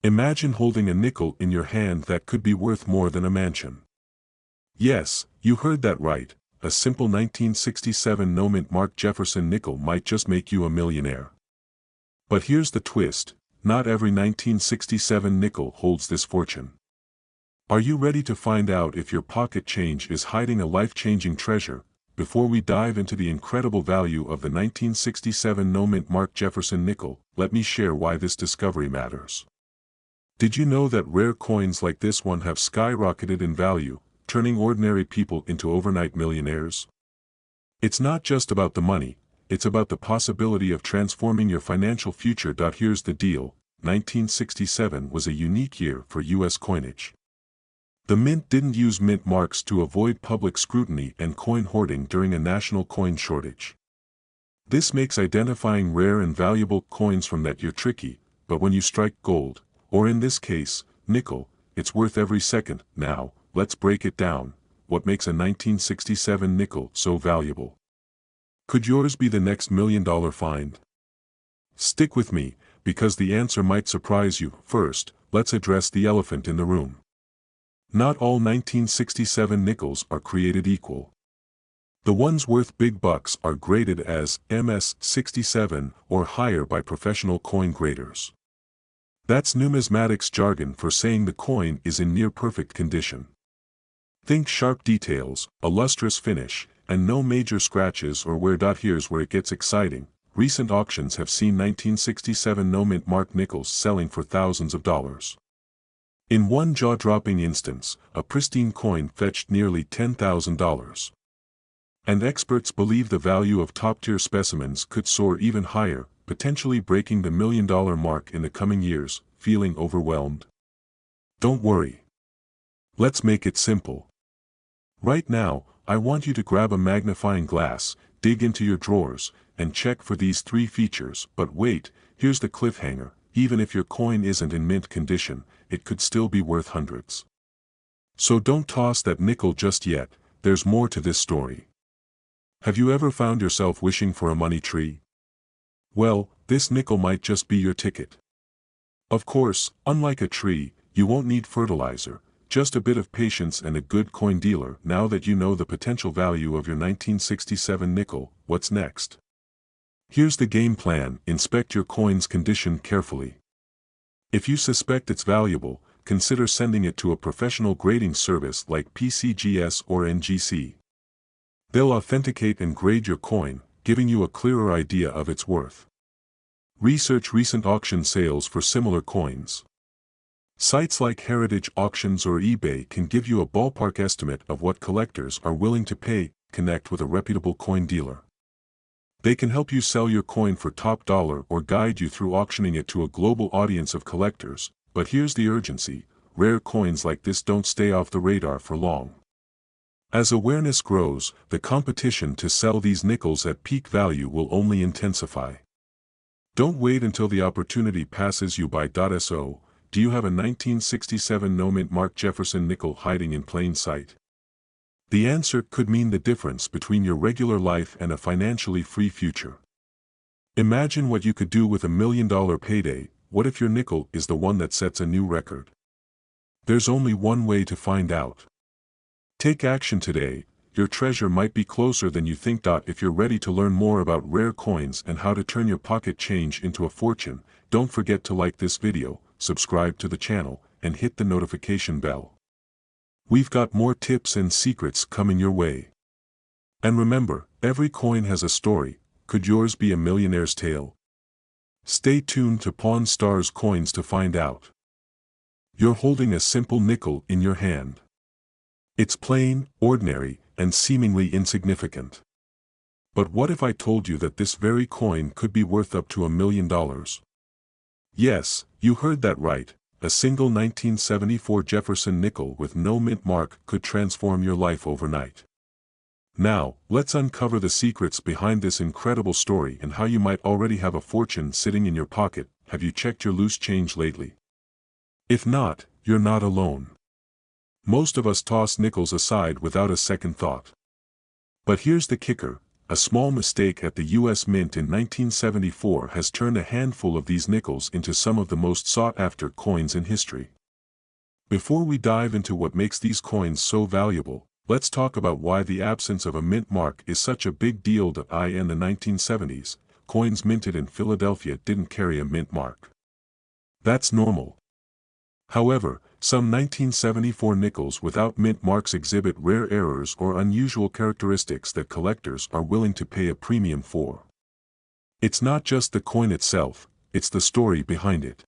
Imagine holding a nickel in your hand that could be worth more than a mansion. Yes, you heard that right, a simple 1967 no-mint Mark Jefferson nickel might just make you a millionaire. But here's the twist, not every 1967 nickel holds this fortune. Are you ready to find out if your pocket change is hiding a life-changing treasure? Before we dive into the incredible value of the 1967 no-mint Mark Jefferson nickel, let me share why this discovery matters. Did you know that rare coins like this one have skyrocketed in value, turning ordinary people into overnight millionaires? It's not just about the money, it's about the possibility of transforming your financial future. Here's the deal, 1967 was a unique year for U.S. coinage. The mint didn't use mint marks to avoid public scrutiny and coin hoarding during a national coin shortage. This makes identifying rare and valuable coins from that year tricky, but when you strike gold, or in this case, nickel, it's worth every second. Now, let's break it down. What makes a 1967 nickel so valuable? Could yours be the next million-dollar find? Stick with me, because the answer might surprise you. First, let's address the elephant in the room. Not all 1967 nickels are created equal. The ones worth big bucks are graded as MS-67 or higher by professional coin graders. That's numismatics jargon for saying the coin is in near-perfect condition. Think sharp details, a lustrous finish, and no major scratches or wear. Here's where it gets exciting. Recent auctions have seen 1967 no-mint Mark nickels selling for thousands of dollars. In one jaw-dropping instance, a pristine coin fetched nearly $10,000. And experts believe the value of top-tier specimens could soar even higher, potentially breaking the million-dollar mark in the coming years. Feeling overwhelmed? Don't worry. Let's make it simple. Right now, I want you to grab a magnifying glass, dig into your drawers, and check for these three features. But wait, here's the cliffhanger. Even if your coin isn't in mint condition, it could still be worth hundreds. So don't toss that nickel just yet, there's more to this story. Have you ever found yourself wishing for a money tree? Well, this nickel might just be your ticket. Of course, unlike a tree, you won't need fertilizer, just a bit of patience and a good coin dealer. Now that you know the potential value of your 1967 nickel, what's next? Here's the game plan. Inspect your coin's condition carefully. If you suspect it's valuable, consider sending it to a professional grading service like PCGS or NGC. They'll authenticate and grade your coin, giving you a clearer idea of its worth. Research recent auction sales for similar coins. Sites like Heritage Auctions or eBay can give you a ballpark estimate of what collectors are willing to pay. Connect with a reputable coin dealer. They can help you sell your coin for top dollar or guide you through auctioning it to a global audience of collectors. But here's the urgency, rare coins like this don't stay off the radar for long. As awareness grows, the competition to sell these nickels at peak value will only intensify. Don't wait until the opportunity passes you by. So, do you have a 1967 no-mint Mark Jefferson nickel hiding in plain sight? The answer could mean the difference between your regular life and a financially free future. Imagine what you could do with $1 million payday. What if your nickel is the one that sets a new record? There's only one way to find out. Take action today, your treasure might be closer than you think. If you're ready to learn more about rare coins and how to turn your pocket change into a fortune, don't forget to like this video, subscribe to the channel, and hit the notification bell. We've got more tips and secrets coming your way. And remember, every coin has a story. Could yours be a millionaire's tale? Stay tuned to Pawn Stars Coins to find out. You're holding a simple nickel in your hand. It's plain, ordinary, and seemingly insignificant. But what if I told you that this very coin could be worth up to $1 million? Yes, you heard that right. A single 1974 Jefferson nickel with no mint mark could transform your life overnight. Now, let's uncover the secrets behind this incredible story and how you might already have a fortune sitting in your pocket. Have you checked your loose change lately? If not, you're not alone. Most of us toss nickels aside without a second thought. But here's the kicker, a small mistake at the U.S. Mint in 1974 has turned a handful of these nickels into some of the most sought-after coins in history. Before we dive into what makes these coins so valuable, let's talk about why the absence of a mint mark is such a big deal. In the 1970s, coins minted in Philadelphia didn't carry a mint mark. That's normal. However, some 1974 nickels without mint marks exhibit rare errors or unusual characteristics that collectors are willing to pay a premium for. It's not just the coin itself, it's the story behind it.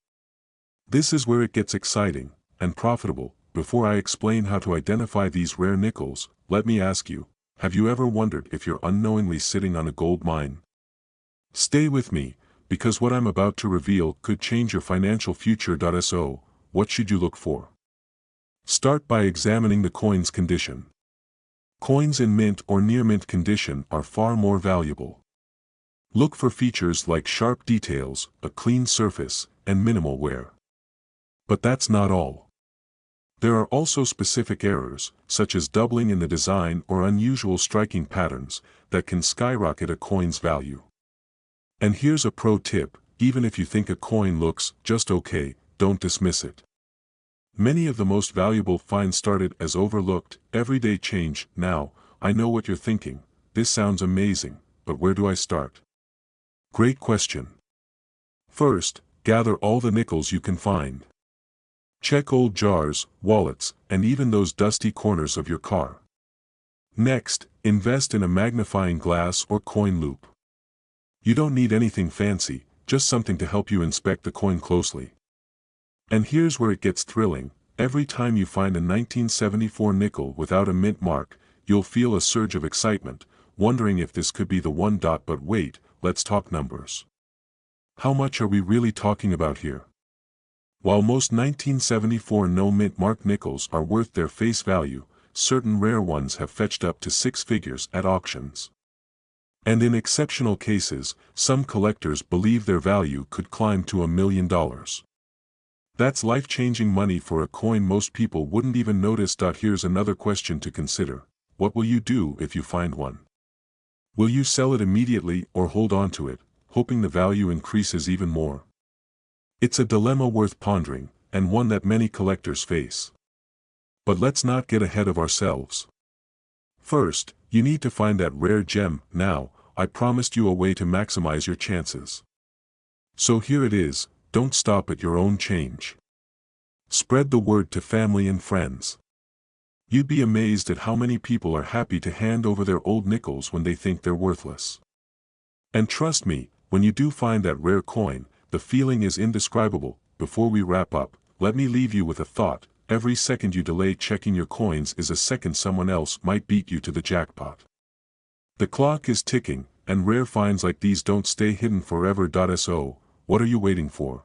This is where it gets exciting and profitable. Before I explain how to identify these rare nickels, let me ask you, have you ever wondered if you're unknowingly sitting on a gold mine? Stay with me, because what I'm about to reveal could change your financial future. So, what should you look for? Start by examining the coin's condition. Coins in mint or near mint condition are far more valuable. Look for features like sharp details, a clean surface, and minimal wear. But that's not all. There are also specific errors, such as doubling in the design or unusual striking patterns, that can skyrocket a coin's value. And here's a pro tip: even if you think a coin looks just okay, don't dismiss it. Many of the most valuable finds started as overlooked, everyday change. Now, I know what you're thinking, this sounds amazing, but where do I start? Great question. First, gather all the nickels you can find. Check old jars, wallets, and even those dusty corners of your car. Next, invest in a magnifying glass or coin loupe. You don't need anything fancy, just something to help you inspect the coin closely. And here's where it gets thrilling: every time you find a 1974 nickel without a mint mark, you'll feel a surge of excitement, wondering if this could be the one. But wait, let's talk numbers. How much are we really talking about here? While most 1974 no mint mark nickels are worth their face value, certain rare ones have fetched up to 6 figures at auctions. And in exceptional cases, some collectors believe their value could climb to $1 million. That's life-changing money for a coin most people wouldn't even notice. Here's another question to consider: what will you do if you find one? Will you sell it immediately or hold on to it, hoping the value increases even more? It's a dilemma worth pondering, and one that many collectors face. But let's not get ahead of ourselves. First, you need to find that rare gem. Now, I promised you a way to maximize your chances. So here it is: don't stop at your own change. Spread the word to family and friends. You'd be amazed at how many people are happy to hand over their old nickels when they think they're worthless. And trust me, when you do find that rare coin, the feeling is indescribable. Before we wrap up, let me leave you with a thought: every second you delay checking your coins is a second someone else might beat you to the jackpot. The clock is ticking, and rare finds like these don't stay hidden forever. So, what are you waiting for?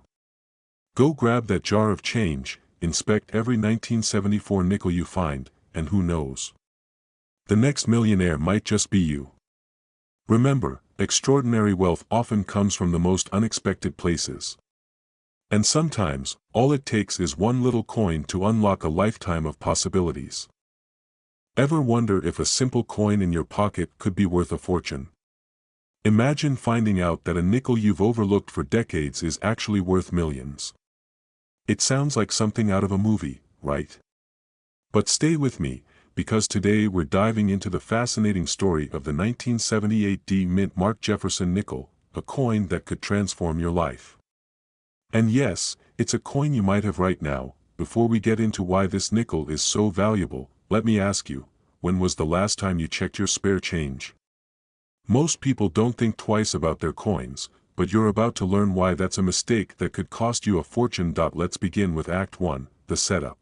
Go grab that jar of change, inspect every 1974 nickel you find, and who knows? The next millionaire might just be you. Remember, extraordinary wealth often comes from the most unexpected places. And sometimes, all it takes is one little coin to unlock a lifetime of possibilities. Ever wonder if a simple coin in your pocket could be worth a fortune? Imagine finding out that a nickel you've overlooked for decades is actually worth millions. It sounds like something out of a movie, right? But stay with me, because today we're diving into the fascinating story of the 1978 D Mint Mark Jefferson nickel, a coin that could transform your life. And yes, it's a coin you might have right now. Before we get into why this nickel is so valuable, let me ask you, when was the last time you checked your spare change? Most people don't think twice about their coins, but you're about to learn why that's a mistake that could cost you a fortune. Let's begin with Act 1, the setup.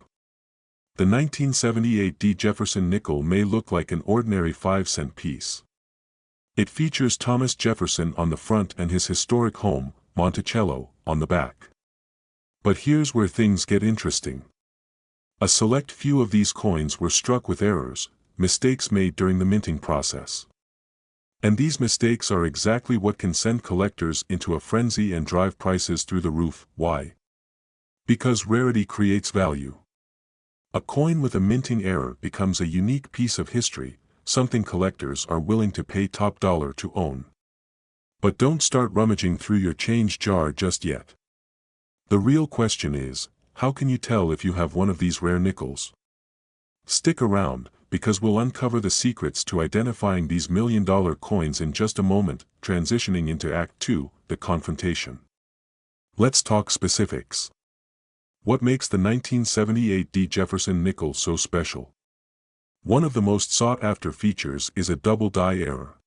The 1978 D Jefferson nickel may look like an ordinary 5-cent piece. It features Thomas Jefferson on the front and his historic home, Monticello, on the back. But here's where things get interesting. A select few of these coins were struck with errors, mistakes made during the minting process. And these mistakes are exactly what can send collectors into a frenzy and drive prices through the roof. Why? Because rarity creates value. A coin with a minting error becomes a unique piece of history, something collectors are willing to pay top dollar to own. But don't start rummaging through your change jar just yet. The real question is, how can you tell if you have one of these rare nickels? Stick around, because we'll uncover the secrets to identifying these million-dollar coins in just a moment, transitioning into Act 2, the confrontation. Let's talk specifics. What makes the 1978 D. Jefferson nickel so special? One of the most sought-after features is a double die error.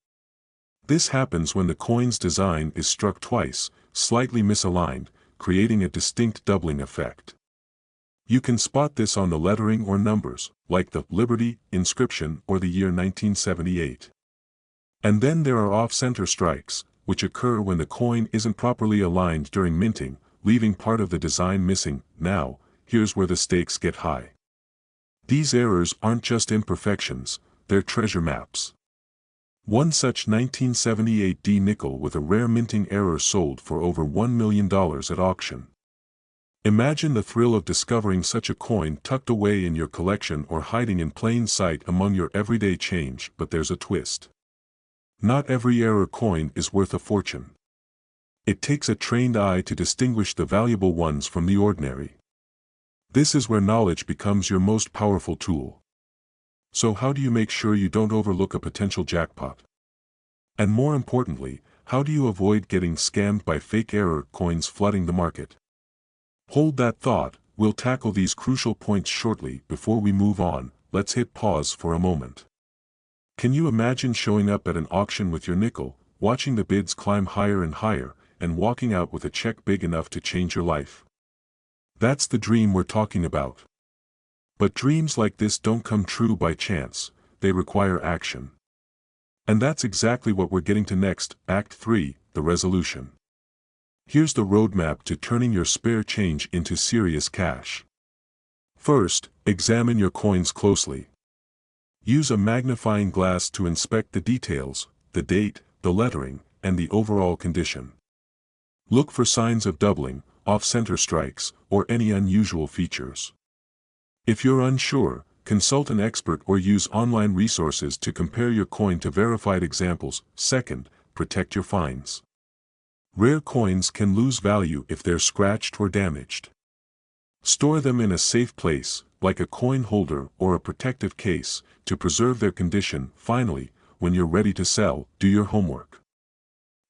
This happens when the coin's design is struck twice, slightly misaligned, creating a distinct doubling effect. You can spot this on the lettering or numbers, like the Liberty inscription or the year 1978. And then there are off-center strikes, which occur when the coin isn't properly aligned during minting, leaving part of the design missing. Now, here's where the stakes get high. These errors aren't just imperfections, they're treasure maps. One such 1978 D nickel with a rare minting error sold for over $1 million at auction. Imagine the thrill of discovering such a coin tucked away in your collection or hiding in plain sight among your everyday change. But there's a twist. Not every error coin is worth a fortune. It takes a trained eye to distinguish the valuable ones from the ordinary. This is where knowledge becomes your most powerful tool. So how do you make sure you don't overlook a potential jackpot? And more importantly, how do you avoid getting scammed by fake error coins flooding the market? Hold that thought, we'll tackle these crucial points shortly. Before we move on, let's hit pause for a moment. Can you imagine showing up at an auction with your nickel, watching the bids climb higher and higher, and walking out with a check big enough to change your life? That's the dream we're talking about. But dreams like this don't come true by chance, they require action. And that's exactly what we're getting to next, Act 3, the resolution. Here's the roadmap to turning your spare change into serious cash. First, examine your coins closely. Use a magnifying glass to inspect the details, the date, the lettering, and the overall condition. Look for signs of doubling, off-center strikes, or any unusual features. If you're unsure, consult an expert or use online resources to compare your coin to verified examples. Second, protect your finds. Rare coins can lose value if they're scratched or damaged. Store them in a safe place, like a coin holder or a protective case, to preserve their condition. Finally, when you're ready to sell, do your homework.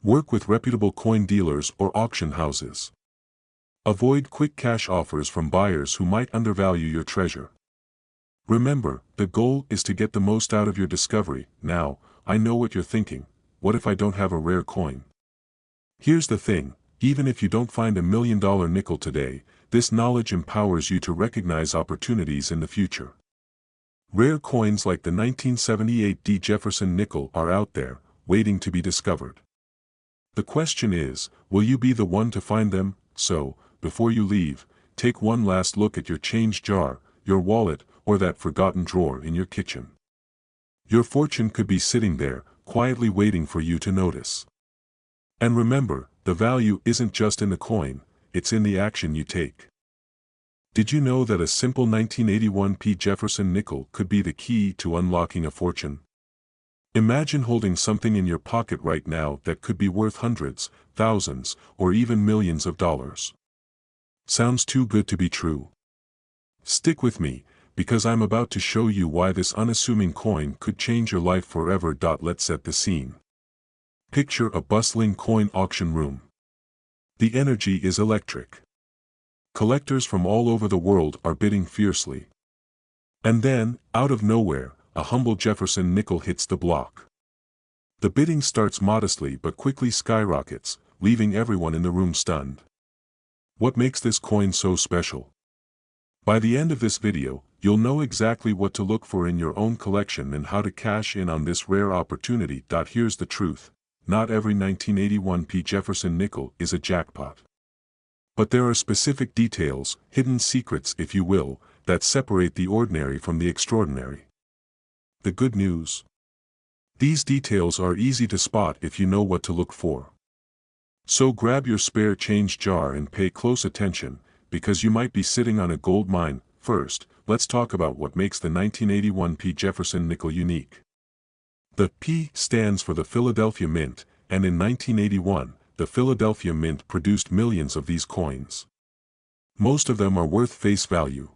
Work with reputable coin dealers or auction houses. Avoid quick cash offers from buyers who might undervalue your treasure. Remember, the goal is to get the most out of your discovery. Now, I know what you're thinking, what if I don't have a rare coin? Here's the thing, even if you don't find $1 million nickel today, this knowledge empowers you to recognize opportunities in the future. Rare coins like the 1978 D. Jefferson nickel are out there, waiting to be discovered. The question is, will you be the one to find them? So, before you leave, take one last look at your change jar, your wallet, or that forgotten drawer in your kitchen. Your fortune could be sitting there, quietly waiting for you to notice. And remember, the value isn't just in the coin, it's in the action you take. Did you know that a simple 1981 P. Jefferson nickel could be the key to unlocking a fortune? Imagine holding something in your pocket right now that could be worth hundreds, thousands, or even millions of dollars. Sounds too good to be true. Stick with me, because I'm about to show you why this unassuming coin could change your life forever. Let's set the scene. Picture a bustling coin auction room. The energy is electric. Collectors from all over the world are bidding fiercely. And then, out of nowhere, a humble Jefferson nickel hits the block. The bidding starts modestly but quickly skyrockets, leaving everyone in the room stunned. What makes this coin so special? By the end of this video, you'll know exactly what to look for in your own collection and how to cash in on this rare opportunity. Here's the truth. Not every 1981 P. Jefferson nickel is a jackpot. But there are specific details, hidden secrets if you will, that separate the ordinary from the extraordinary. The good news? These details are easy to spot if you know what to look for. So grab your spare change jar and pay close attention, because you might be sitting on a gold mine. First, let's talk about what makes the 1981 P. Jefferson nickel unique. The P stands for the Philadelphia Mint, and in 1981, the Philadelphia Mint produced millions of these coins. Most of them are worth face value.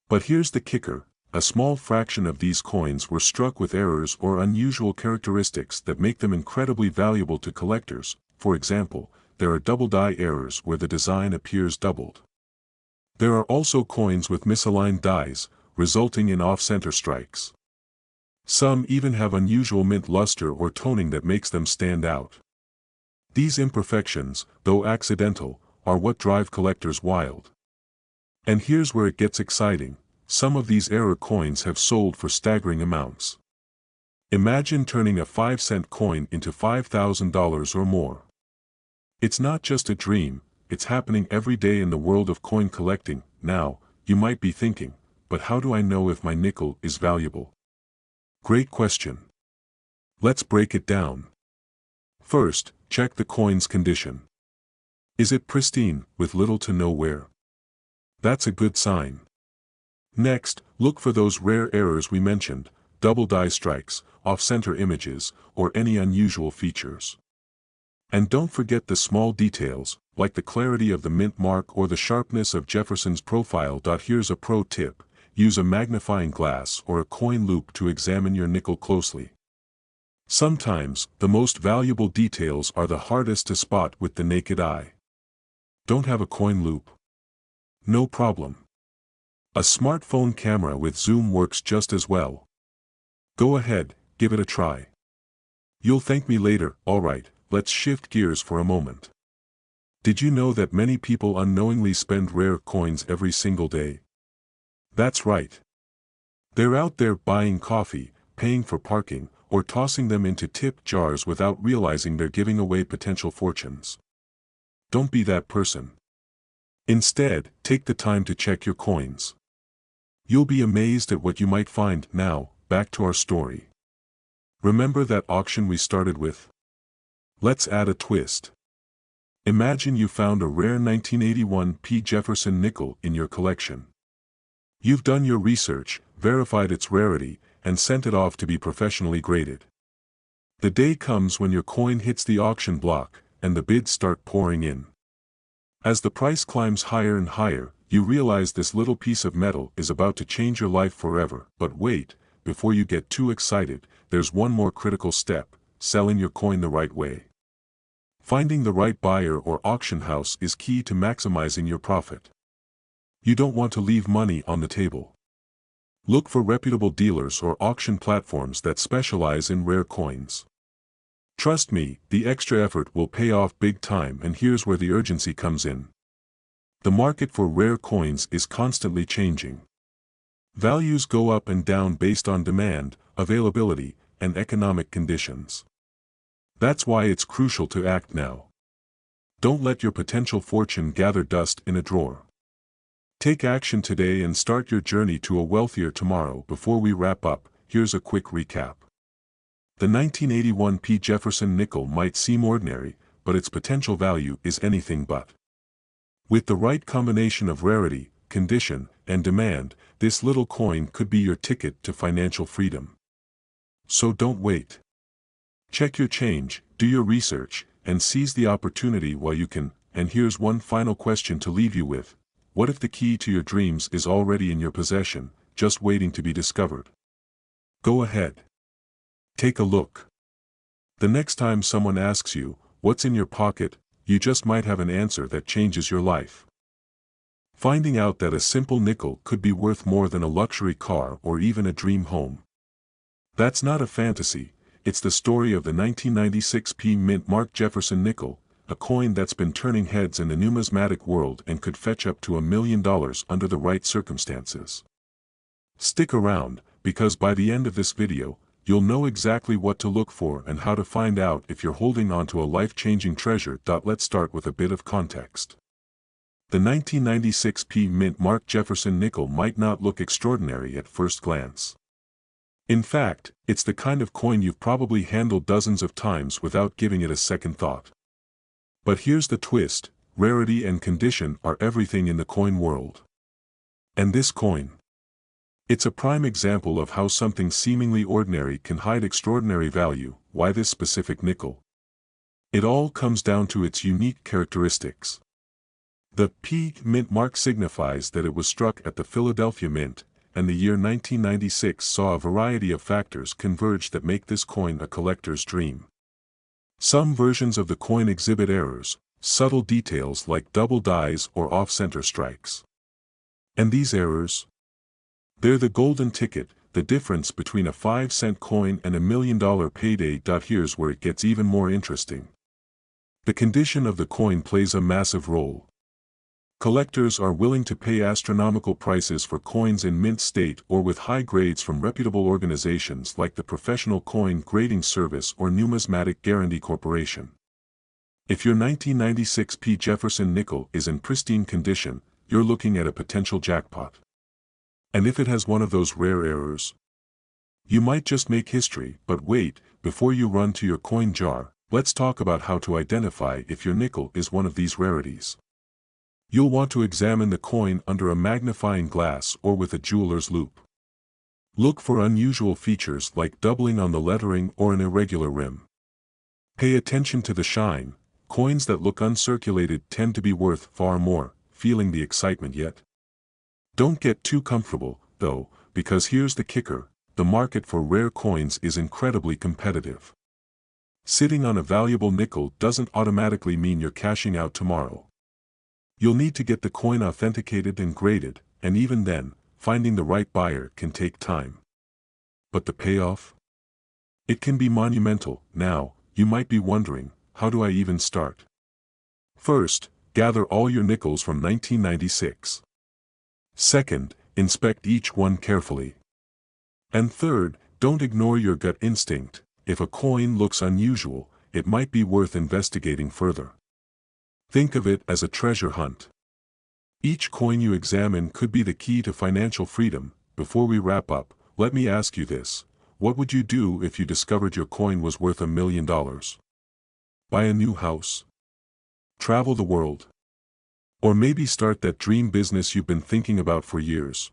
But here's the kicker: a small fraction of these coins were struck with errors or unusual characteristics that make them incredibly valuable to collectors. For example, there are double die errors where the design appears doubled. There are also coins with misaligned dies, resulting in off-center strikes. Some even have unusual mint luster or toning that makes them stand out. These imperfections, though accidental, are what drive collectors wild. And here's where it gets exciting: some of these error coins have sold for staggering amounts. Imagine turning a 5-cent coin into $5,000 or more. It's not just a dream, it's happening every day in the world of coin collecting. Now, you might be thinking, but how do I know if my nickel is valuable? Great question. Let's break it down. First, check the coin's condition. Is it pristine, with little to no wear? That's a good sign. Next, look for those rare errors we mentioned: double die strikes, off-center images, or any unusual features. And don't forget the small details, like the clarity of the mint mark or the sharpness of Jefferson's profile. Here's a pro tip: use a magnifying glass or a coin loupe to examine your nickel closely. Sometimes, the most valuable details are the hardest to spot with the naked eye. Don't have a coin loupe? No problem. A smartphone camera with zoom works just as well. Go ahead, give it a try. You'll thank me later. Alright, let's shift gears for a moment. Did you know that many people unknowingly spend rare coins every single day? That's right. They're out there buying coffee, paying for parking, or tossing them into tip jars without realizing they're giving away potential fortunes. Don't be that person. Instead, take the time to check your coins. You'll be amazed at what you might find. Now, back to our story. Remember that auction we started with? Let's add a twist. Imagine you found a rare 1981 P. Jefferson nickel in your collection. You've done your research, verified its rarity, and sent it off to be professionally graded. The day comes when your coin hits the auction block, and the bids start pouring in. As the price climbs higher and higher, you realize this little piece of metal is about to change your life forever. But wait, before you get too excited, there's one more critical step: selling your coin the right way. Finding the right buyer or auction house is key to maximizing your profit. You don't want to leave money on the table. Look for reputable dealers or auction platforms that specialize in rare coins. Trust me, the extra effort will pay off big time. And here's where the urgency comes in. The market for rare coins is constantly changing. Values go up and down based on demand, availability, and economic conditions. That's why it's crucial to act now. Don't let your potential fortune gather dust in a drawer. Take action today and start your journey to a wealthier tomorrow. Before we wrap up, here's a quick recap. The 1981 P. Jefferson nickel might seem ordinary, but its potential value is anything but. With the right combination of rarity, condition, and demand, this little coin could be your ticket to financial freedom. So don't wait. Check your change, do your research, and seize the opportunity while you can. And here's one final question to leave you with: what if the key to your dreams is already in your possession, just waiting to be discovered? Go ahead. Take a look. The next time someone asks you, what's in your pocket, you just might have an answer that changes your life. Finding out that a simple nickel could be worth more than a luxury car or even a dream home. That's not a fantasy, it's the story of the 1996 P. Mint Mark Jefferson nickel, a coin that's been turning heads in the numismatic world and could fetch up to $1 million under the right circumstances. Stick around, because by the end of this video, you'll know exactly what to look for and how to find out if you're holding on to a life-changing treasure. Let's start with a bit of context. The 1996 P. Mint Mark Jefferson nickel might not look extraordinary at first glance. In fact, it's the kind of coin you've probably handled dozens of times without giving it a second thought. But here's the twist: rarity and condition are everything in the coin world. And this coin, It's a prime example of how something seemingly ordinary can hide extraordinary value. Why this specific nickel? It all comes down to its unique characteristics. The P Mint mark signifies that it was struck at the Philadelphia Mint, and the year 1996 saw a variety of factors converge that make this coin a collector's dream. Some versions of the coin exhibit errors, subtle details like double dies or off-center strikes. And these errors? They're the golden ticket, the difference between a 5-cent coin and $1 million payday. Here's where it gets even more interesting. The condition of the coin plays a massive role. Collectors are willing to pay astronomical prices for coins in mint state or with high grades from reputable organizations like the Professional Coin Grading Service or Numismatic Guarantee Corporation. If your 1996 P. Jefferson nickel is in pristine condition, you're looking at a potential jackpot. And if it has one of those rare errors, you might just make history. But wait, before you run to your coin jar, let's talk about how to identify if your nickel is one of these rarities. You'll want to examine the coin under a magnifying glass or with a jeweler's loupe. Look for unusual features like doubling on the lettering or an irregular rim. Pay attention to the shine. Coins that look uncirculated tend to be worth far more. Feeling the excitement yet? Don't get too comfortable, though, because here's the kicker: the market for rare coins is incredibly competitive. Sitting on a valuable nickel doesn't automatically mean you're cashing out tomorrow. You'll need to get the coin authenticated and graded, and even then, finding the right buyer can take time. But the payoff? It can be monumental. Now, you might be wondering, how do I even start? First, gather all your nickels from 1996. Second, inspect each one carefully. And third, don't ignore your gut instinct. If a coin looks unusual, it might be worth investigating further. Think of it as a treasure hunt. Each coin you examine could be the key to financial freedom. Before we wrap up, let me ask you this: what would you do if you discovered your coin was worth $1 million? Buy a new house? Travel the world? Or maybe start that dream business you've been thinking about for years?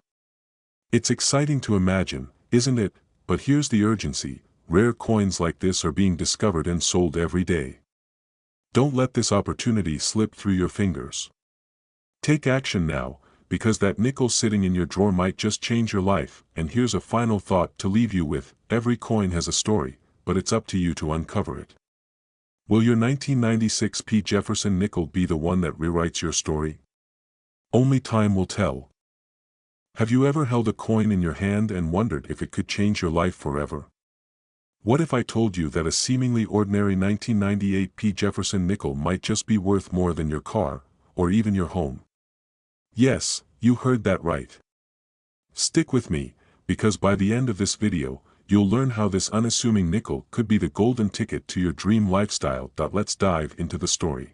It's exciting to imagine, isn't it? But here's the urgency: rare coins like this are being discovered and sold every day. Don't let this opportunity slip through your fingers. Take action now, because that nickel sitting in your drawer might just change your life. And here's a final thought to leave you with: every coin has a story, but it's up to you to uncover it. Will your 1996 P. Jefferson nickel be the one that rewrites your story? Only time will tell. Have you ever held a coin in your hand and wondered if it could change your life forever? What if I told you that a seemingly ordinary 1998 P. Jefferson nickel might just be worth more than your car, or even your home? Yes, you heard that right. Stick with me, because by the end of this video, you'll learn how this unassuming nickel could be the golden ticket to your dream lifestyle. Let's dive into the story.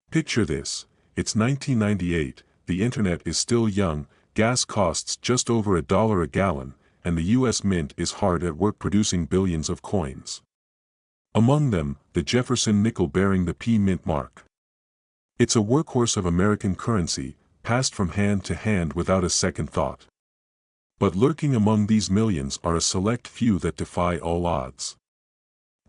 Picture this: it's 1998, the internet is still young, gas costs just over $1 a gallon, and the US Mint is hard at work producing billions of coins. Among them, the Jefferson nickel bearing the P Mint mark. It's a workhorse of American currency, passed from hand to hand without a second thought. But lurking among these millions are a select few that defy all odds.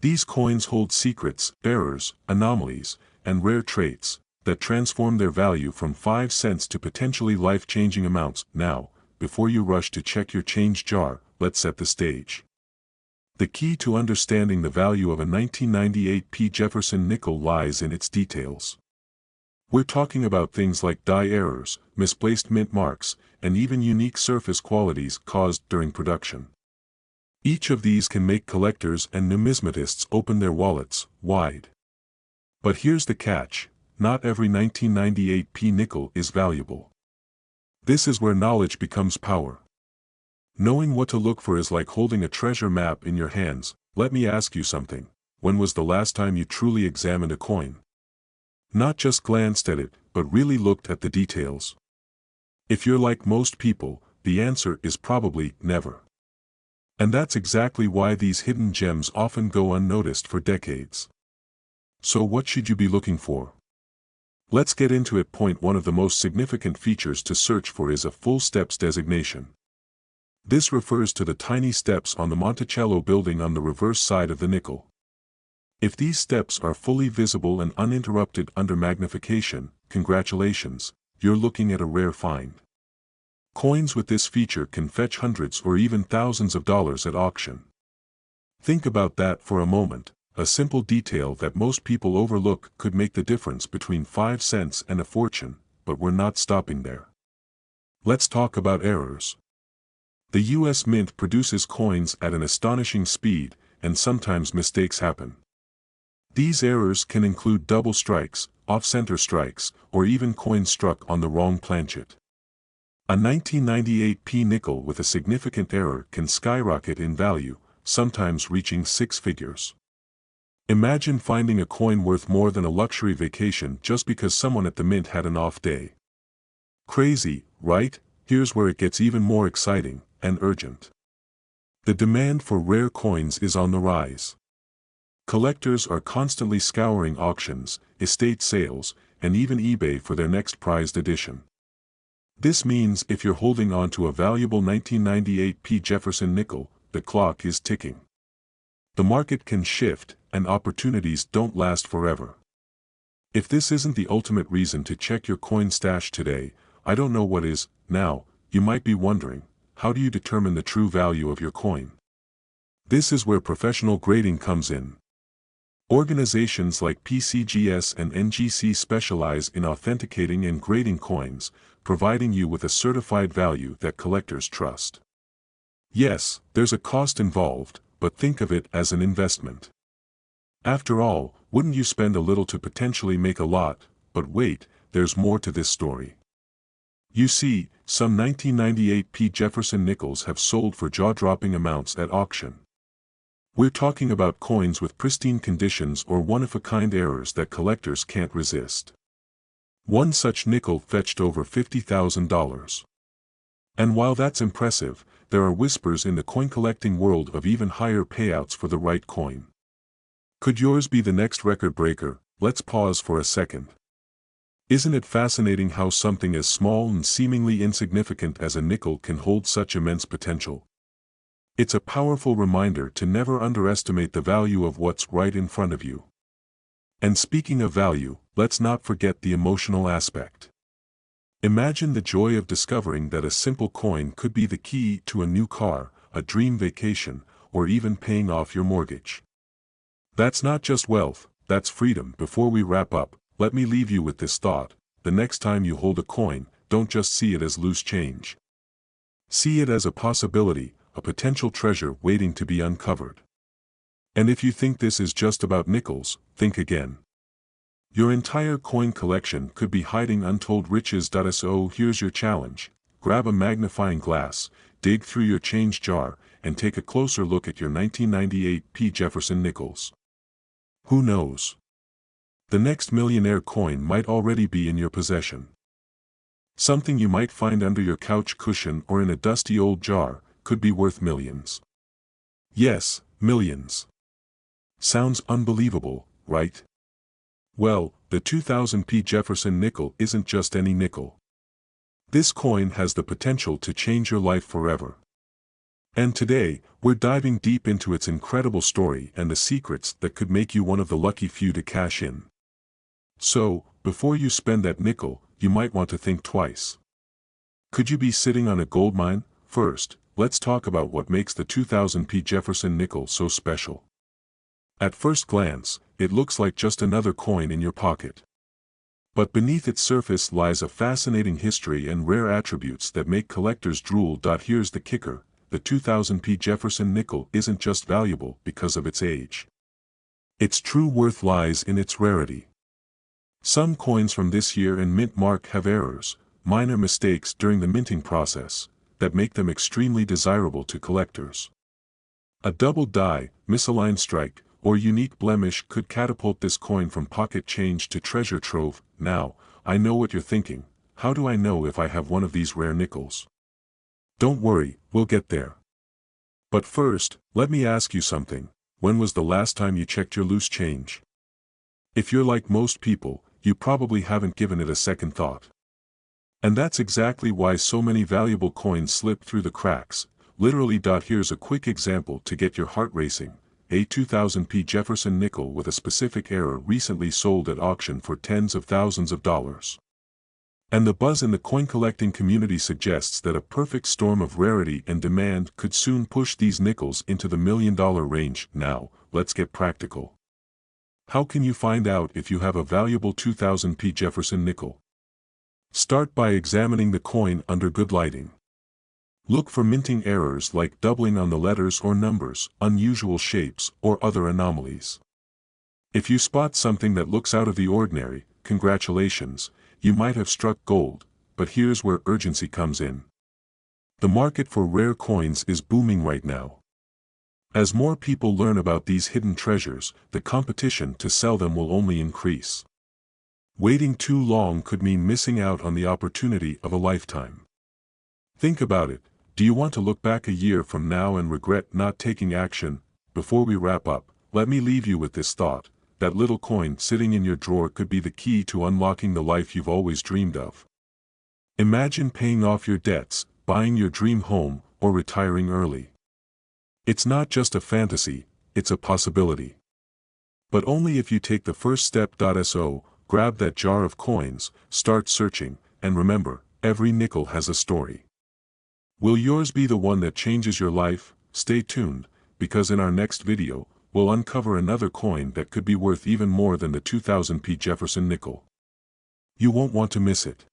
These coins hold secrets, errors, anomalies, and rare traits that transform their value from 5 cents to potentially life-changing amounts. Now, before you rush to check your change jar, let's set the stage. The key to understanding the value of a 1998 P. Jefferson nickel lies in its details. We're talking about things like die errors, misplaced mint marks, and even unique surface qualities caused during production. Each of these can make collectors and numismatists open their wallets wide. But here's the catch: not every 1998 P nickel is valuable. This is where knowledge becomes power. Knowing what to look for is like holding a treasure map in your hands. Let me ask you something: when was the last time you truly examined a coin? Not just glanced at it, but really looked at the details? If you're like most people, the answer is probably never. And that's exactly why these hidden gems often go unnoticed for decades. So what should you be looking for? Let's get into it. Point 1: of the most significant features to search for is a full steps designation. This refers to the tiny steps on the Monticello building on the reverse side of the nickel. If these steps are fully visible and uninterrupted under magnification, congratulations, you're looking at a rare find. Coins with this feature can fetch hundreds or even thousands of dollars at auction. Think about that for a moment. A simple detail that most people overlook could make the difference between 5 cents and a fortune, but we're not stopping there. Let's talk about errors. The US Mint produces coins at an astonishing speed, and sometimes mistakes happen. These errors can include double strikes, off-center strikes, or even coins struck on the wrong planchet. A 1998 P nickel with a significant error can skyrocket in value, sometimes reaching 6 figures. Imagine finding a coin worth more than a luxury vacation just because someone at the mint had an off day. Crazy, right? Here's where it gets even more exciting and urgent. The demand for rare coins is on the rise. Collectors are constantly scouring auctions, estate sales, and even eBay for their next prized edition. This means if you're holding on to a valuable 1998 P Jefferson nickel, the clock is ticking. The market can shift, and opportunities don't last forever. If this isn't the ultimate reason to check your coin stash today, I don't know what is. Now, you might be wondering, how do you determine the true value of your coin? This is where professional grading comes in. Organizations like PCGS and NGC specialize in authenticating and grading coins, providing you with a certified value that collectors trust. Yes, there's a cost involved, but think of it as an investment. After all, wouldn't you spend a little to potentially make a lot? But wait, there's more to this story. You see, some 1998 P Jefferson nickels have sold for jaw-dropping amounts at auction. We're talking about coins with pristine conditions or one-of-a-kind errors that collectors can't resist. One such nickel fetched over $50,000. And while that's impressive, there are whispers in the coin-collecting world of even higher payouts for the right coin. Could yours be the next record breaker? Let's pause for a second. Isn't it fascinating how something as small and seemingly insignificant as a nickel can hold such immense potential? It's a powerful reminder to never underestimate the value of what's right in front of you. And speaking of value, let's not forget the emotional aspect. Imagine the joy of discovering that a simple coin could be the key to a new car, a dream vacation, or even paying off your mortgage. That's not just wealth, that's freedom. Before we wrap up, let me leave you with this thought: the next time you hold a coin, don't just see it as loose change. See it as a possibility, a potential treasure waiting to be uncovered. And if you think this is just about nickels, think again. Your entire coin collection could be hiding untold riches. So here's your challenge: grab a magnifying glass, dig through your change jar, and take a closer look at your 1998 P Jefferson nickels. Who knows? The next millionaire coin might already be in your possession. Something you might find under your couch cushion or in a dusty old jar could be worth millions. Yes, millions. Sounds unbelievable, right? Well, the 2000 P Jefferson nickel isn't just any nickel. This coin has the potential to change your life forever. And today, we're diving deep into its incredible story and the secrets that could make you one of the lucky few to cash in. So, before you spend that nickel, you might want to think twice. Could you be sitting on a goldmine? First, let's talk about what makes the 2000 P Jefferson nickel so special. At first glance, it looks like just another coin in your pocket. But beneath its surface lies a fascinating history and rare attributes that make collectors drool. Here's the kicker: the 2000 P Jefferson nickel isn't just valuable because of its age. Its true worth lies in its rarity. Some coins from this year and mint mark have errors, minor mistakes during the minting process, that make them extremely desirable to collectors. A double die, misaligned strike, or unique blemish could catapult this coin from pocket change to treasure trove. Now, I know what you're thinking: how do I know if I have one of these rare nickels? Don't worry, we'll get there. But first, let me ask you something: when was the last time you checked your loose change? If you're like most people, you probably haven't given it a second thought. And that's exactly why so many valuable coins slip through the cracks. Literally. Here's a quick example to get your heart racing. A 2000p Jefferson nickel with a specific error recently sold at auction for tens of thousands of dollars. And the buzz in the coin collecting community suggests that a perfect storm of rarity and demand could soon push these nickels into the $1 million range. Now, let's get practical. How can you find out if you have a valuable 2000p Jefferson nickel? Start by examining the coin under good lighting. Look for minting errors like doubling on the letters or numbers, unusual shapes, or other anomalies. If you spot something that looks out of the ordinary, congratulations, you might have struck gold, but here's where urgency comes in. The market for rare coins is booming right now. As more people learn about these hidden treasures, the competition to sell them will only increase. Waiting too long could mean missing out on the opportunity of a lifetime. Think about it. Do you want to look back a year from now and regret not taking action? Before we wrap up, let me leave you with this thought. That little coin sitting in your drawer could be the key to unlocking the life you've always dreamed of. Imagine paying off your debts, buying your dream home, or retiring early. It's not just a fantasy, it's a possibility. But only if you take the first step. So, grab that jar of coins, start searching, and remember, every nickel has a story. Will yours be the one that changes your life? Stay tuned, because in our next video, we'll uncover another coin that could be worth even more than the 2000p Jefferson nickel. You won't want to miss it.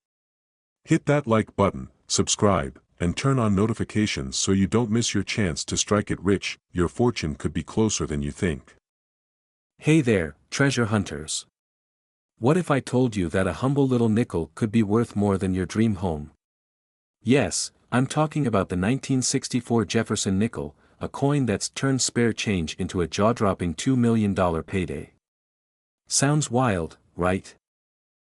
Hit that like button, subscribe, and turn on notifications so you don't miss your chance to strike it rich. Your fortune could be closer than you think. Hey there, treasure hunters. What if I told you that a humble little nickel could be worth more than your dream home? Yes, I'm talking about the 1964 Jefferson nickel, a coin that's turned spare change into a jaw-dropping $2 million payday. Sounds wild, right?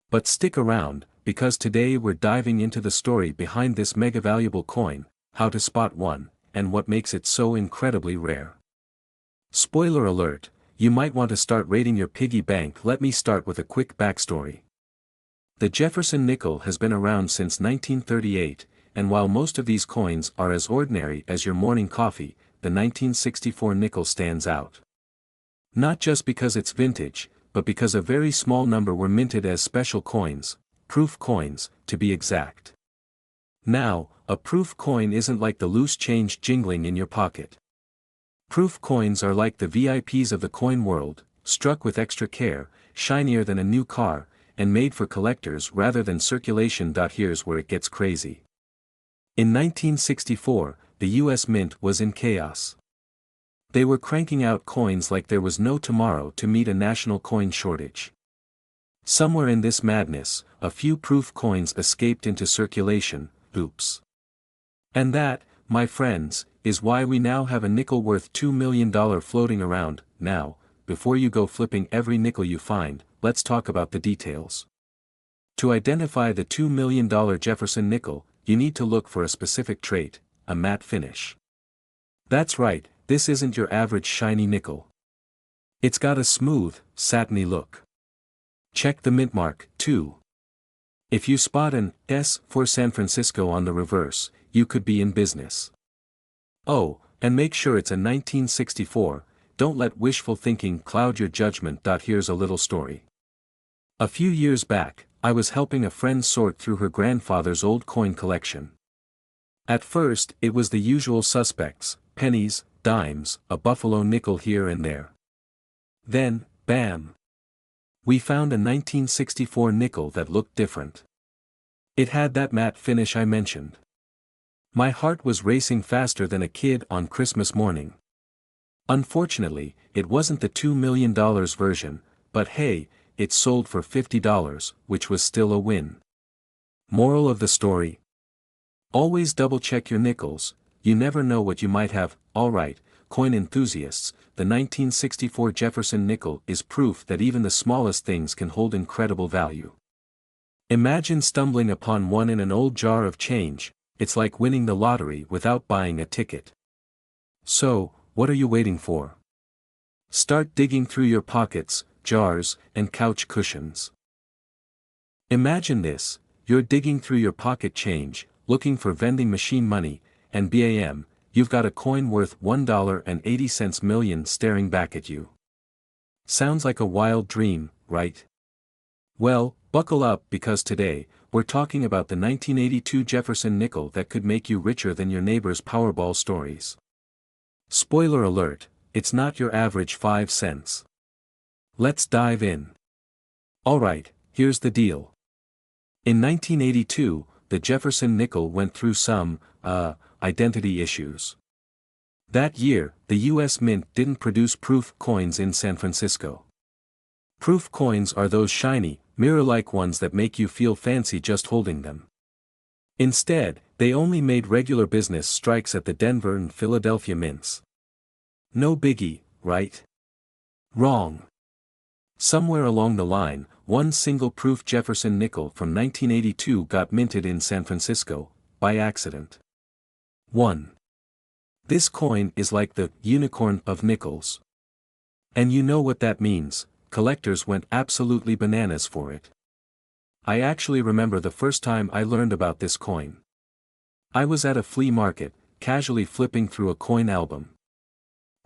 But stick around, because today we're diving into the story behind this mega-valuable coin, how to spot one, and what makes it so incredibly rare. Spoiler alert, you might want to start raiding your piggy bank. Let me start with a quick backstory. The Jefferson nickel has been around since 1938, and while most of these coins are as ordinary as your morning coffee, the 1964 nickel stands out. Not just because it's vintage, but because a very small number were minted as special coins, proof coins, to be exact. Now, a proof coin isn't like the loose change jingling in your pocket. Proof coins are like the VIPs of the coin world, struck with extra care, shinier than a new car, and made for collectors rather than circulation. Here's where it gets crazy. In 1964, the US Mint was in chaos. They were cranking out coins like there was no tomorrow to meet a national coin shortage. Somewhere in this madness, a few proof coins escaped into circulation. Oops. And that, my friends, is why we now have a nickel worth $2 million floating around. Now, before you go flipping every nickel you find, let's talk about the details. To identify the $2 million Jefferson nickel, you need to look for a specific trait, a matte finish. That's right, this isn't your average shiny nickel. It's got a smooth, satiny look. Check the mint mark, too. If you spot an S for San Francisco on the reverse, you could be in business. Oh, and make sure it's a 1964, don't let wishful thinking cloud your judgment. Here's a little story. A few years back, I was helping a friend sort through her grandfather's old coin collection. At first, it was the usual suspects, pennies, dimes, a buffalo nickel here and there. Then, bam! We found a 1964 nickel that looked different. It had that matte finish I mentioned. My heart was racing faster than a kid on Christmas morning. Unfortunately, it wasn't the $2 million version, but hey, it sold for $50, which was still a win. Moral of the story? Always double-check your nickels, you never know what you might have. Alright, coin enthusiasts, the 1964 Jefferson nickel is proof that even the smallest things can hold incredible value. Imagine stumbling upon one in an old jar of change, it's like winning the lottery without buying a ticket. So, what are you waiting for? Start digging through your pockets, jars, and couch cushions. Imagine this, you're digging through your pocket change, looking for vending machine money, and bam, you've got a coin worth $1.80 million staring back at you. Sounds like a wild dream, right? Well, buckle up because today, we're talking about the 1982 Jefferson nickel that could make you richer than your neighbor's Powerball stories. Spoiler alert, it's not your average 5 cents. Let's dive in. Alright, here's the deal. In 1982, the Jefferson nickel went through some, identity issues. That year, the US Mint didn't produce proof coins in San Francisco. Proof coins are those shiny, mirror-like ones that make you feel fancy just holding them. Instead, they only made regular business strikes at the Denver and Philadelphia mints. No biggie, right? Wrong. Somewhere along the line, one single proof Jefferson nickel from 1982 got minted in San Francisco, by accident. 1. This coin is like the unicorn of nickels. And you know what that means, collectors went absolutely bananas for it. I actually remember the first time I learned about this coin. I was at a flea market, casually flipping through a coin album.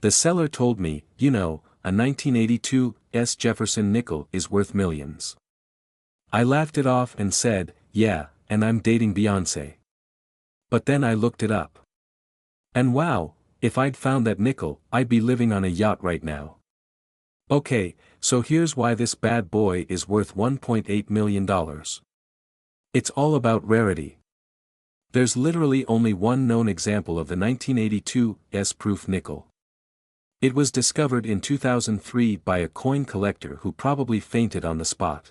The seller told me, you know, a 1982 Jefferson nickel is worth millions. I laughed it off and said, yeah, and I'm dating Beyoncé. But then I looked it up. And wow, if I'd found that nickel, I'd be living on a yacht right now. Okay, so here's why this bad boy is worth $1.8 million. It's all about rarity. There's literally only one known example of the 1982 S-proof nickel. It was discovered in 2003 by a coin collector who probably fainted on the spot.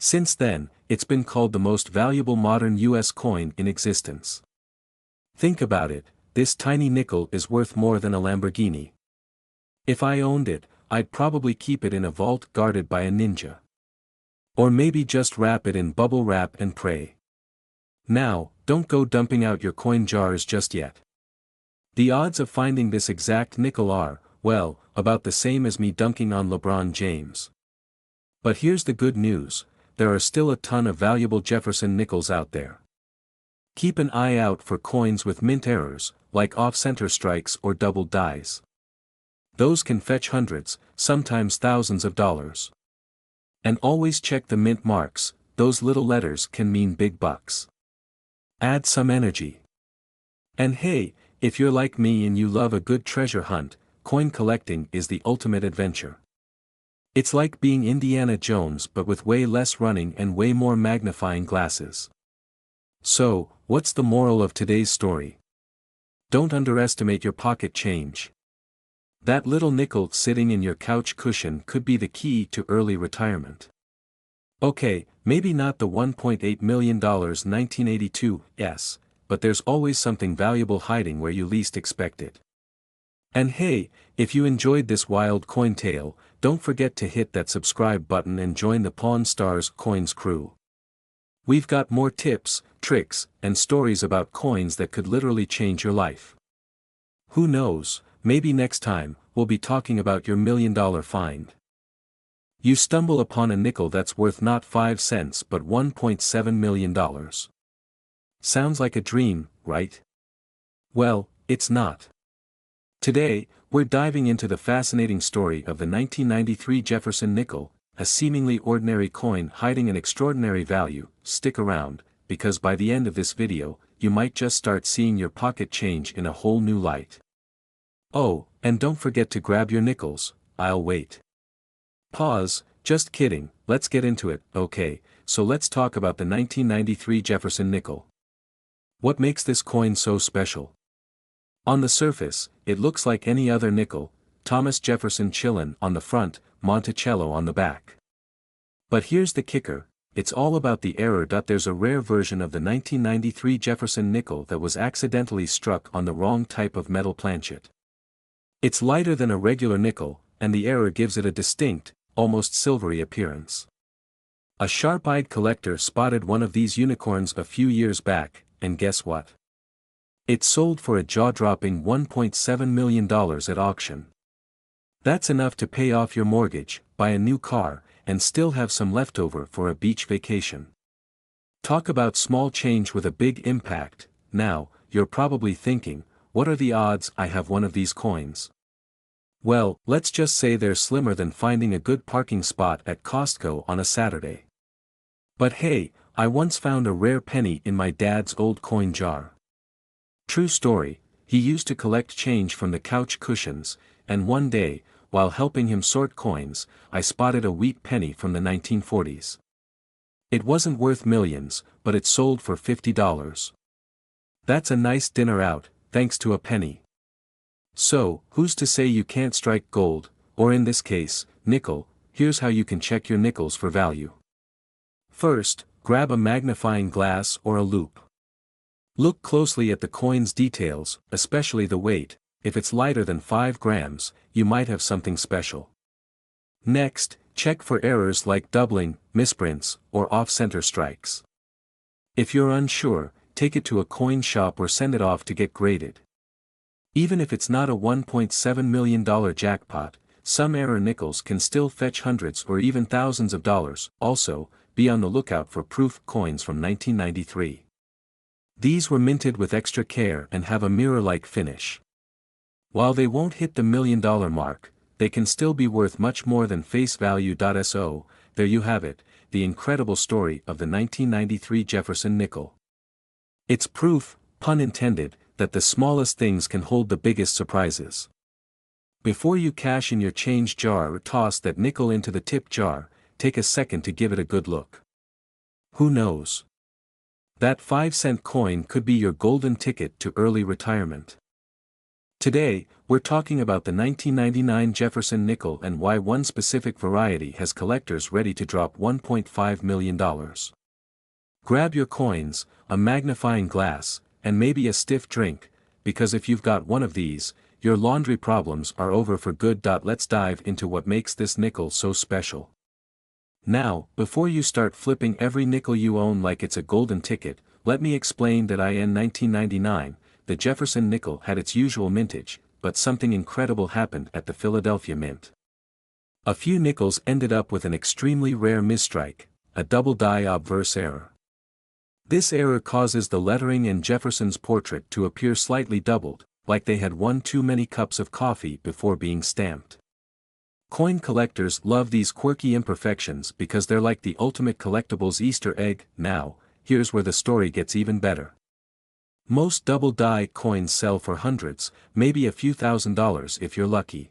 Since then, it's been called the most valuable modern US coin in existence. Think about it, this tiny nickel is worth more than a Lamborghini. If I owned it, I'd probably keep it in a vault guarded by a ninja. Or maybe just wrap it in bubble wrap and pray. Now, don't go dumping out your coin jars just yet. The odds of finding this exact nickel are, well, about the same as me dunking on LeBron James. But here's the good news, there are still a ton of valuable Jefferson nickels out there. Keep an eye out for coins with mint errors, like off-center strikes or double dies. Those can fetch hundreds, sometimes thousands of dollars. And always check the mint marks, those little letters can mean big bucks. Add some energy. And hey, if you're like me and you love a good treasure hunt, coin collecting is the ultimate adventure. It's like being Indiana Jones but with way less running and way more magnifying glasses. So, what's the moral of today's story? Don't underestimate your pocket change. That little nickel sitting in your couch cushion could be the key to early retirement. Okay, maybe not the $1.8 million 1982 S, but there's always something valuable hiding where you least expect it. And hey, if you enjoyed this wild coin tale, don't forget to hit that subscribe button and join the Pawn Stars Coins crew. We've got more tips, tricks, and stories about coins that could literally change your life. Who knows, maybe next time, we'll be talking about your $1 million find. You stumble upon a nickel that's worth not 5 cents but $1.7 million. Sounds like a dream, right? Well, it's not. Today, we're diving into the fascinating story of the 1993 Jefferson nickel, a seemingly ordinary coin hiding an extraordinary value. Stick around, because by the end of this video, you might just start seeing your pocket change in a whole new light. Oh, and don't forget to grab your nickels, I'll wait. Pause, just kidding, let's get into it. Okay, so let's talk about the 1993 Jefferson nickel. What makes this coin so special? On the surface, it looks like any other nickel, Thomas Jefferson Chillin on the front, Monticello on the back. But here's the kicker, it's all about the error. There's a rare version of the 1993 Jefferson nickel that was accidentally struck on the wrong type of metal planchet. It's lighter than a regular nickel, and the error gives it a distinct, almost silvery appearance. A sharp-eyed collector spotted one of these unicorns a few years back, and guess what? It sold for a jaw-dropping $1.7 million at auction. That's enough to pay off your mortgage, buy a new car, and still have some leftover for a beach vacation. Talk about small change with a big impact. Now, you're probably thinking, what are the odds I have one of these coins? Well, let's just say they're slimmer than finding a good parking spot at Costco on a Saturday. But hey, I once found a rare penny in my dad's old coin jar. True story, he used to collect change from the couch cushions, and one day, while helping him sort coins, I spotted a wheat penny from the 1940s. It wasn't worth millions, but it sold for $50. That's a nice dinner out, thanks to a penny. So, who's to say you can't strike gold, or in this case, nickel? Here's how you can check your nickels for value. First, grab a magnifying glass or a loupe. Look closely at the coin's details, especially the weight. If it's lighter than 5 grams, you might have something special. Next, check for errors like doubling, misprints, or off-center strikes. If you're unsure, take it to a coin shop or send it off to get graded. Even if it's not a $1.7 million jackpot, some error nickels can still fetch hundreds or even thousands of dollars. Also, be on the lookout for proof coins from 1993. These were minted with extra care and have a mirror-like finish. While they won't hit the $1 million mark, they can still be worth much more than face value. So, there you have it, the incredible story of the 1993 Jefferson nickel. It's proof, pun intended, that the smallest things can hold the biggest surprises. Before you cash in your change jar or toss that nickel into the tip jar, take a second to give it a good look. Who knows? That 5-cent coin could be your golden ticket to early retirement. Today, we're talking about the 1999 Jefferson nickel and why one specific variety has collectors ready to drop $1.5 million. Grab your coins, a magnifying glass, and maybe a stiff drink, because if you've got one of these, your laundry problems are over for good. Let's dive into what makes this nickel so special. Now, before you start flipping every nickel you own like it's a golden ticket, let me explain that in 1999, the Jefferson nickel had its usual mintage, but something incredible happened at the Philadelphia Mint. A few nickels ended up with an extremely rare misstrike, a double die obverse error. This error causes the lettering and Jefferson's portrait to appear slightly doubled, like they had won too many cups of coffee before being stamped. Coin collectors love these quirky imperfections because they're like the ultimate collectibles Easter egg. Now, here's where the story gets even better. Most double die coins sell for hundreds, maybe a few $1,000s if you're lucky.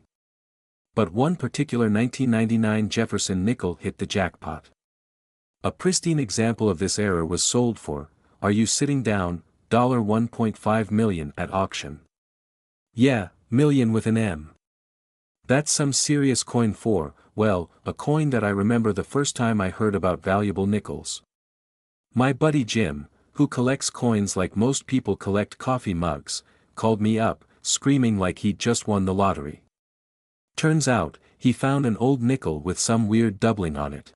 But one particular 1999 Jefferson nickel hit the jackpot. A pristine example of this error was sold for, are you sitting down, $1.5 million at auction. Yeah, million with an M. That's some serious coin for, well, a coin that I remember the first time I heard about valuable nickels. My buddy Jim, who collects coins like most people collect coffee mugs, called me up, screaming like he'd just won the lottery. Turns out, he found an old nickel with some weird doubling on it.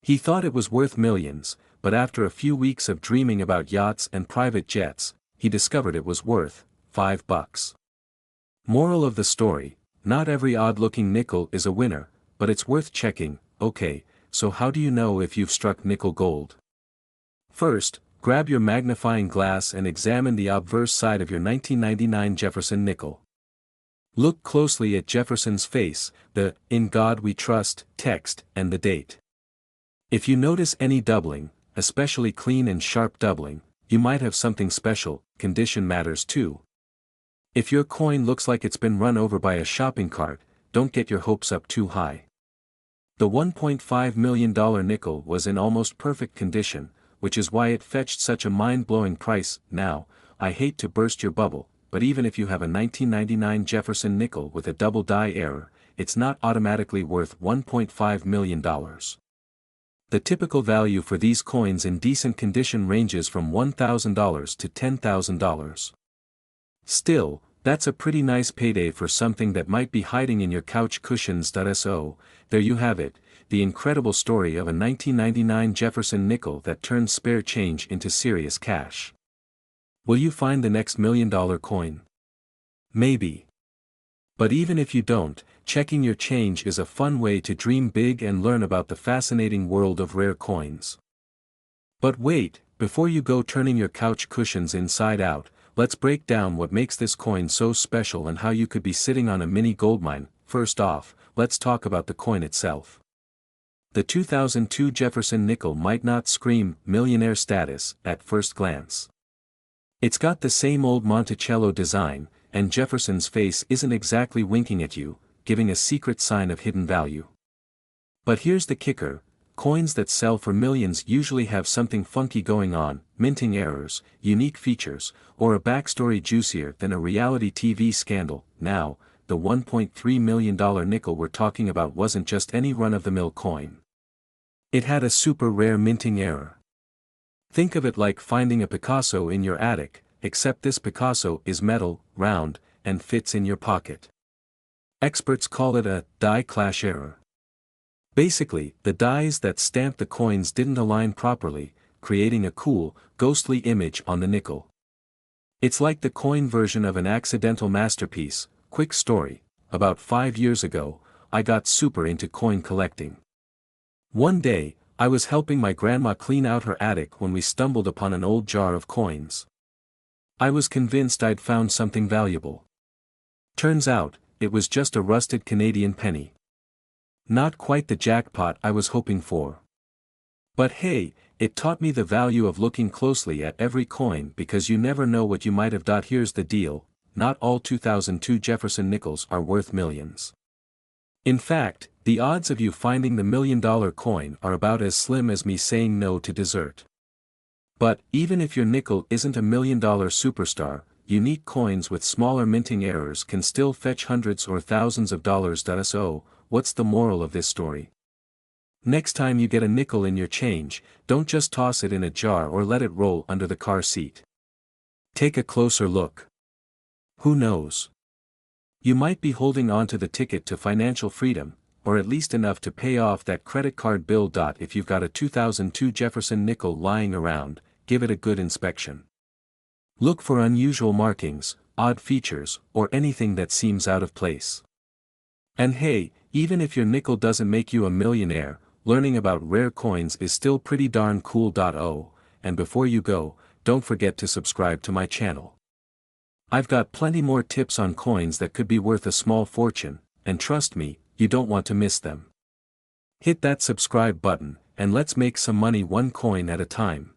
He thought it was worth millions, but after a few weeks of dreaming about yachts and private jets, he discovered it was worth $5. Moral of the story, not every odd-looking nickel is a winner, but it's worth checking. Okay, so how do you know if you've struck nickel gold? First, grab your magnifying glass and examine the obverse side of your 1999 Jefferson nickel. Look closely at Jefferson's face, the "In God We Trust" text, and the date. If you notice any doubling, especially clean and sharp doubling, you might have something special. Condition matters too. If your coin looks like it's been run over by a shopping cart, don't get your hopes up too high. The $1.5 million nickel was in almost perfect condition, which is why it fetched such a mind-blowing price. Now, I hate to burst your bubble, but even if you have a 1999 Jefferson nickel with a double die error, it's not automatically worth $1.5 million. The typical value for these coins in decent condition ranges from $1,000 to $10,000. Still, that's a pretty nice payday for something that might be hiding in your couch cushions. So, there you have it, the incredible story of a 1999 Jefferson nickel that turned spare change into serious cash. Will you find the next $1 million coin? Maybe. But even if you don't, checking your change is a fun way to dream big and learn about the fascinating world of rare coins. But wait, before you go turning your couch cushions inside out, let's break down what makes this coin so special and how you could be sitting on a mini goldmine. First off, let's talk about the coin itself. The 2002 Jefferson nickel might not scream millionaire status at first glance. It's got the same old Monticello design, and Jefferson's face isn't exactly winking at you, giving a secret sign of hidden value. But here's the kicker: coins that sell for millions usually have something funky going on, minting errors, unique features, or a backstory juicier than a reality TV scandal. Now, the $1.3 million nickel we're talking about wasn't just any run-of-the-mill coin. It had a super rare minting error. Think of it like finding a Picasso in your attic, except this Picasso is metal, round, and fits in your pocket. Experts call it a die clash error. Basically, the dies that stamped the coins didn't align properly, creating a cool, ghostly image on the nickel. It's like the coin version of an accidental masterpiece. Quick story: about 5 years ago, I got super into coin collecting. One day, I was helping my grandma clean out her attic when we stumbled upon an old jar of coins. I was convinced I'd found something valuable. Turns out, it was just a rusted Canadian penny. Not quite the jackpot I was hoping for. But hey, it taught me the value of looking closely at every coin, because you never know what you might have. Here's the deal: not all 2002 Jefferson nickels are worth millions. In fact, the odds of you finding the $1 million coin are about as slim as me saying no to dessert. But, even if your nickel isn't a $1 million superstar, unique coins with smaller minting errors can still fetch hundreds or thousands of dollars. So, what's the moral of this story? Next time you get a nickel in your change, don't just toss it in a jar or let it roll under the car seat. Take a closer look. Who knows? You might be holding on to the ticket to financial freedom, or at least enough to pay off that credit card bill. If you've got a 2002 Jefferson nickel lying around, give it a good inspection. Look for unusual markings, odd features, or anything that seems out of place. And hey, even if your nickel doesn't make you a millionaire, learning about rare coins is still pretty darn cool. Oh, and before you go, don't forget to subscribe to my channel. I've got plenty more tips on coins that could be worth a small fortune, and trust me, you don't want to miss them. Hit that subscribe button, and let's make some money one coin at a time.